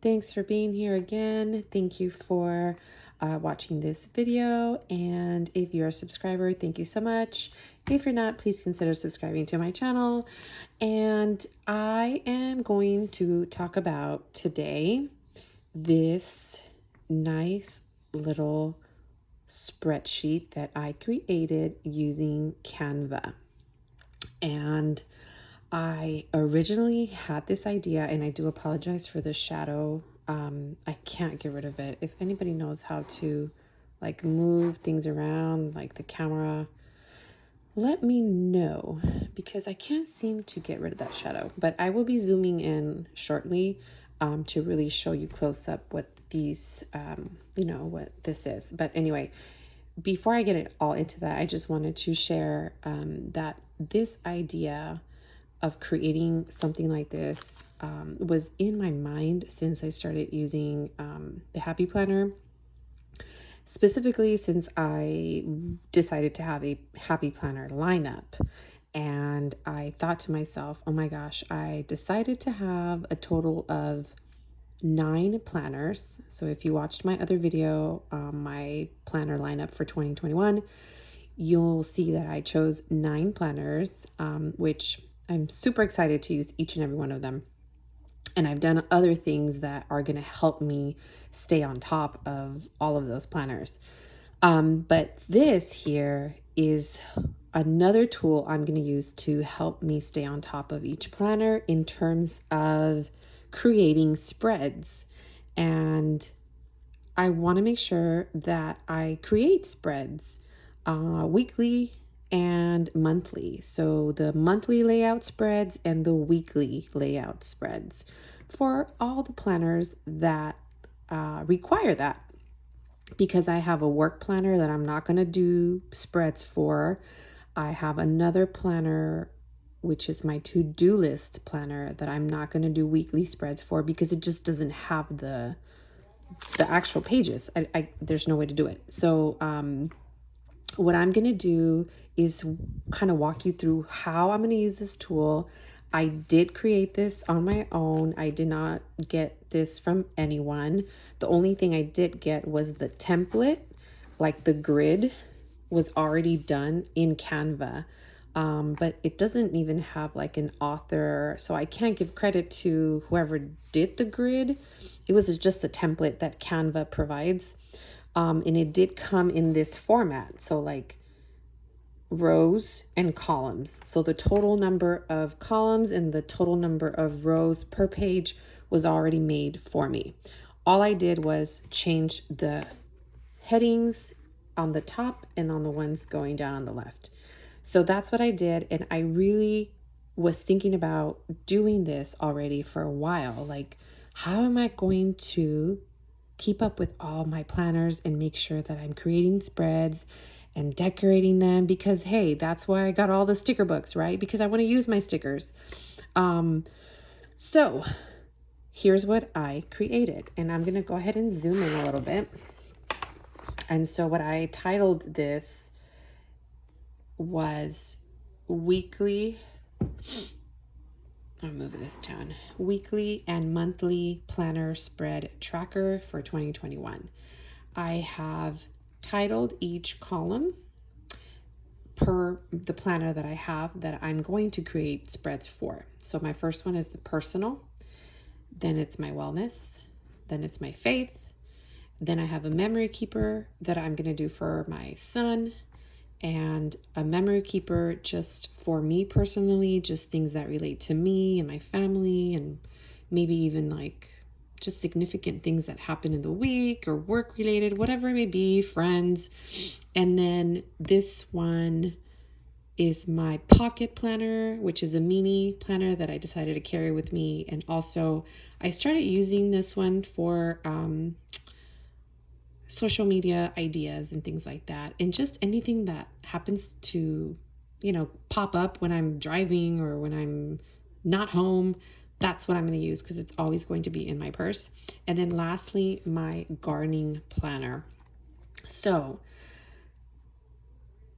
Thanks for being here again. Thank you for watching this video. And if you're a subscriber, thank you so much. If you're not, please consider subscribing to my channel. And I am going to talk about today this nice little spreadsheet that I created using Canva. And I originally had this idea, and I do apologize for the shadow. I can't get rid of it. If anybody knows how to like move things around, like the camera, let me know, because I can't seem to get rid of that shadow. But I will be zooming in shortly to really show you close up what these, what this is. But anyway, before I get it all into that, I just wanted to share that this idea of creating something like this was in my mind since I started using the Happy Planner. Specifically, since I decided to have a Happy Planner lineup. And I thought to myself, oh my gosh, I decided to have a total of 9 planners. So if you watched my other video, my planner lineup for 2021, you'll see that I chose 9 planners, which I'm super excited to use each and every one of them. And I've done other things that are going to help me stay on top of all of those planners. But this here is another tool I'm going to use to help me stay on top of each planner in terms of creating spreads. And I want to make sure that I create spreads weekly and monthly. So the monthly layout spreads and the weekly layout spreads for all the planners that require that. Because I have a work planner that I'm not going to do spreads for. I have another planner, which is my to-do list planner, that I'm not going to do weekly spreads for because it just doesn't have the actual pages. There's no way to do it. So what I'm going to do is kind of walk you through how I'm going to use this tool. I did create this on my own. I did not get this from anyone. The only thing I did get was the template, like the grid was already done in Canva. But it doesn't even have like an author. So I can't give credit to whoever did the grid. It was just a template that Canva provides. And it did come in this format. So like rows and columns. So the total number of columns and the total number of rows per page was already made for me. All I did was change the headings on the top and on the ones going down on the left. So that's what I did. And I really was thinking about doing this already for a while. Like, how am I going to keep up with all my planners and make sure that I'm creating spreads and decorating them? Because hey, that's why I got all the sticker books, right? Because I want to use my stickers. So here's what I created, and I'm going to go ahead and zoom in a little bit. And so what I titled this was weekly, I'll move this down, weekly and monthly planner spread tracker for 2021. I have titled each column per the planner that I have that I'm going to create spreads for. So my first one is the personal, then it's my wellness, then it's my faith, then I have a memory keeper that I'm going to do for my son, and a memory keeper just for me personally, just things that relate to me and my family, and maybe even like just significant things that happen in the week or work related, whatever it may be, friends. And then this one is my pocket planner, which is a mini planner that I decided to carry with me. And also I started using this one for social media ideas and things like that. And just anything that happens to, pop up when I'm driving or when I'm not home. That's what I'm going to use because it's always going to be in my purse. And then lastly, my gardening planner. So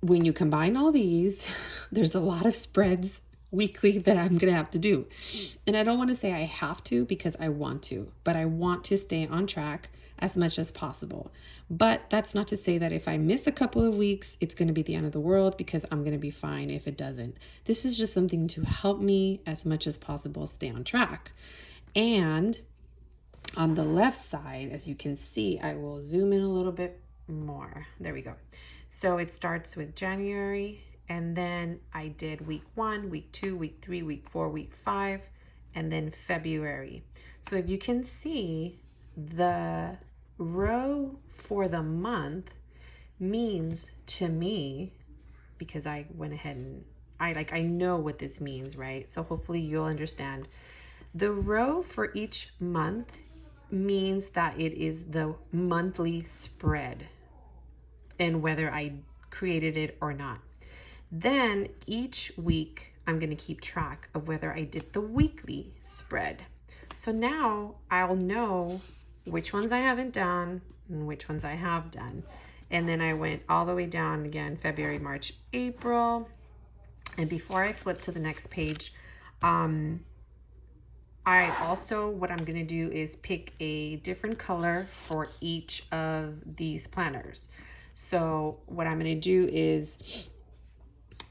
when you combine all these, there's a lot of spreads weekly that I'm going to have to do. And I don't want to say I have to because I want to, but I want to stay on track as much as possible. But that's not to say that if I miss a couple of weeks, it's going to be the end of the world, because I'm going to be fine if it doesn't. This is just something to help me as much as possible stay on track. And on the left side, as you can see, I will zoom in a little bit more. There we go. So it starts with January, and then I did week 1, week 2, week 3, week 4, week 5, and then February. So if you can see, the row for the month means to me, because I went ahead and I know what this means, right? So hopefully you'll understand. The row for each month means that it is the monthly spread, and whether I created it or not. Then each week, I'm going to keep track of whether I did the weekly spread. So now I'll know which ones I haven't done and which ones I have done. And then I went all the way down again, February, March, April. And before I flip to the next page, I also, what I'm going to do is pick a different color for each of these planners. So what I'm going to do is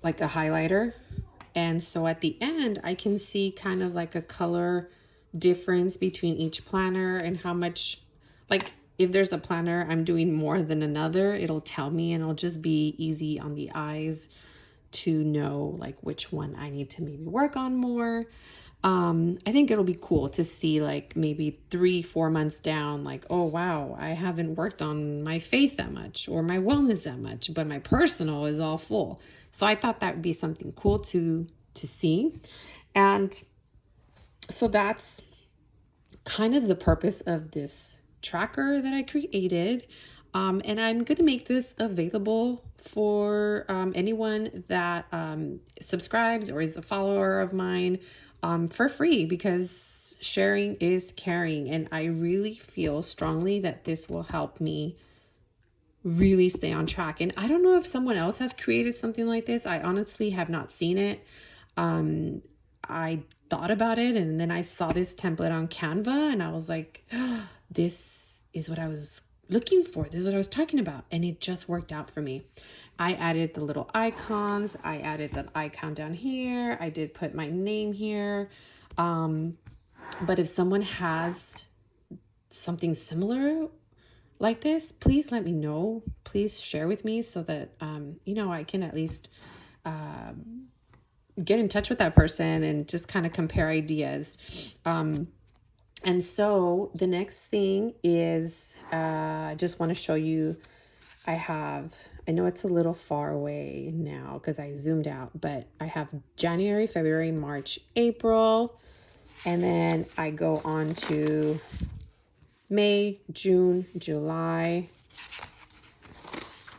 like a highlighter. And so at the end, I can see kind of like a color difference between each planner and how much, like if there's a planner I'm doing more than another, it'll tell me, and it'll just be easy on the eyes to know like which one I need to maybe work on more. I think it'll be cool to see like maybe 3-4 months down, like, oh wow, I haven't worked on my faith that much or my wellness that much, but my personal is all full. So I thought that would be something cool to see. And so that's kind of the purpose of this tracker that I created. And I'm going to make this available for anyone that subscribes or is a follower of mine for free, because sharing is caring. And I really feel strongly that this will help me really stay on track. And I don't know if someone else has created something like this. I honestly have not seen it. I thought about it, and then I saw this template on Canva, and I was like, oh, this is what I was looking for. This is what I was talking about. And it just worked out for me. I added the little icons. I added the icon down here. I did put my name here. But if someone has something similar like this, please let me know. Please share with me so that, I can at least get in touch with that person and just kind of compare ideas. And so the next thing is, I just want to show you, I know it's a little far away now because I zoomed out, but I have January, February, March, April, and then I go on to May, June, July,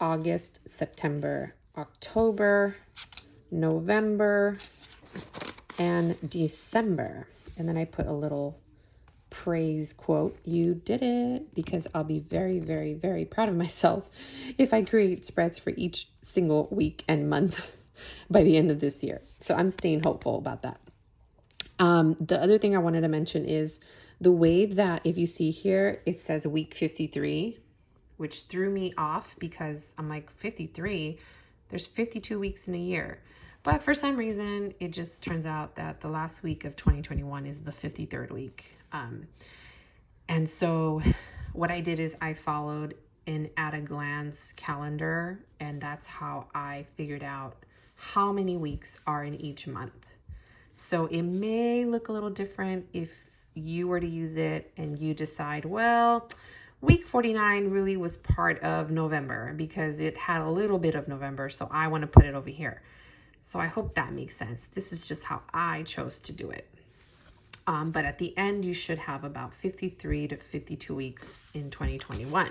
August, September, October, November, and December. And then I put a little praise quote, "You did it," because I'll be very, very, very proud of myself if I create spreads for each single week and month by the end of this year. So I'm staying hopeful about that. The other thing I wanted to mention is the way that, if you see here, it says week 53, which threw me off because I'm like, 53? There's 52 weeks in a year. But for some reason, it just turns out that the last week of 2021 is the 53rd week. And so what I did is I followed an at-a-glance calendar, and that's how I figured out how many weeks are in each month. So it may look a little different if you were to use it and you decide, well, week 49 really was part of November because it had a little bit of November, so I want to put it over here. So I hope that makes sense. This is just how I chose to do it. But at the end, you should have about 53 to 52 weeks in 2021.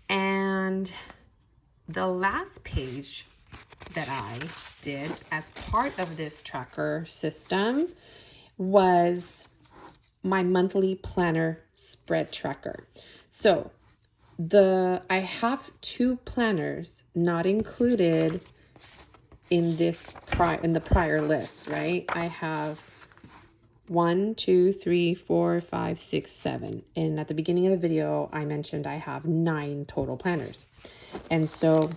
And the last page that I did as part of this tracker system was my monthly planner spread tracker. So I have 2 planners not included in the prior list, right? I have 1, 2, 3, 4, 5, 6, 7. And at the beginning of the video, I mentioned I have 9 total planners. And so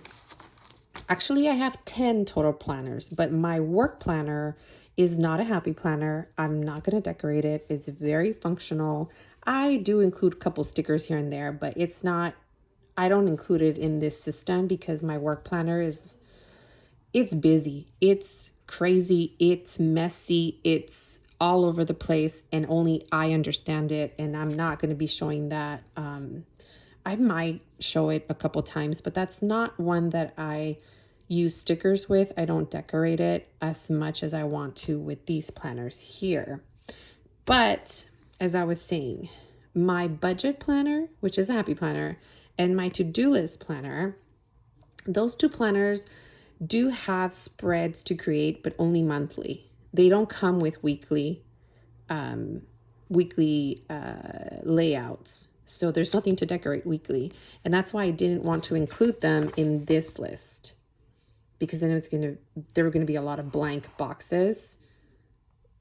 actually I have 10 total planners, but my work planner is not a happy planner. I'm not going to decorate it. It's very functional. I do include a couple stickers here and there, but I don't include it in this system because my work planner it's busy. It's crazy. It's messy. It's all over the place, and only I understand it. And I'm not going to be showing that. I might show it a couple times, but that's not one that I use stickers with. I don't decorate it as much as I want to with these planners here. But as I was saying, my budget planner, which is a happy planner, and my to-do list planner, those two planners do have spreads to create, but only monthly. They don't come with weekly layouts. So there's nothing to decorate weekly. And that's why I didn't want to include them in this list, because then there were going to be a lot of blank boxes.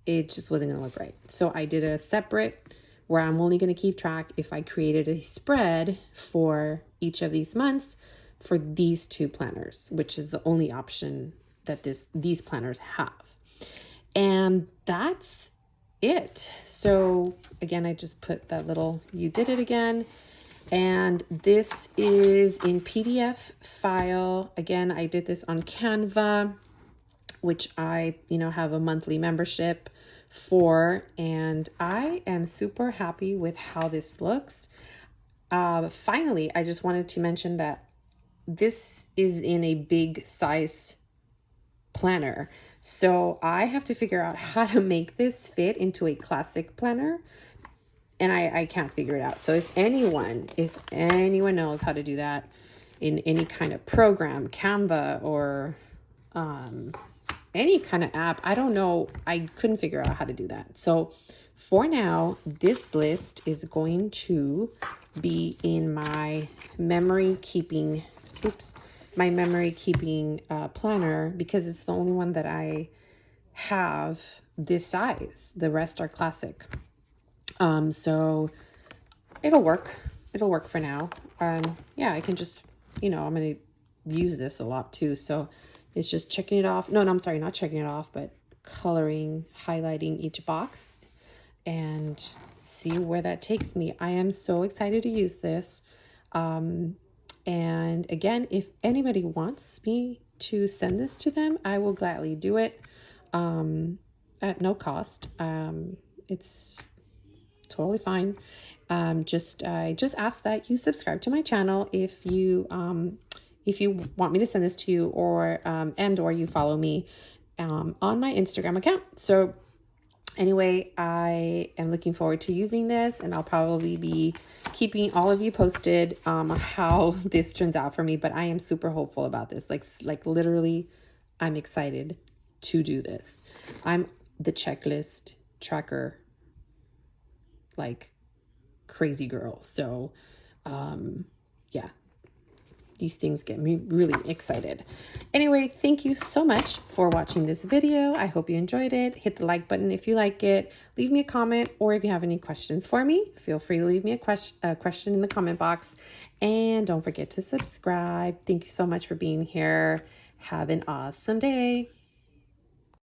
It just wasn't going to look right. So I did a separate where I'm only going to keep track if I created a spread for each of these months for these two planners, which is the only option that these planners have. And that's it. So again, I just put that little, you did it again. And this is in PDF file. Again, I did this on Canva, which I, have a monthly membership for, and I am super happy with how this looks. Finally, I just wanted to mention that this is in a big size planner. So I have to figure out how to make this fit into a classic planner, and I can't figure it out. So if anyone knows how to do that in any kind of program, Canva or any kind of app, I don't know. I couldn't figure out how to do that. So for now, this list is going to be in my memory keeping planner, because it's the only one that I have this size. The rest are classic. So it'll work for now. I can just, I'm going to use this a lot too. So it's just checking it off. No, I'm sorry, not checking it off, but highlighting each box and see where that takes me. I am so excited to use this. And again, if anybody wants me to send this to them, I will gladly do it at no cost. It's totally fine. I just ask that you subscribe to my channel if you want me to send this to you, or you follow me on my Instagram account. So anyway, I am looking forward to using this, and I'll probably be keeping all of you posted how this turns out for me. But I am super hopeful about this. Like literally, I'm excited to do this. I'm the checklist tracker, like crazy girl. So yeah, these things get me really excited. Anyway, thank you so much for watching this video. I hope you enjoyed it. Hit the like button if you like it. Leave me a comment, or if you have any questions for me, feel free to leave me a question in the comment box. And don't forget to subscribe. Thank you so much for being here. Have an awesome day.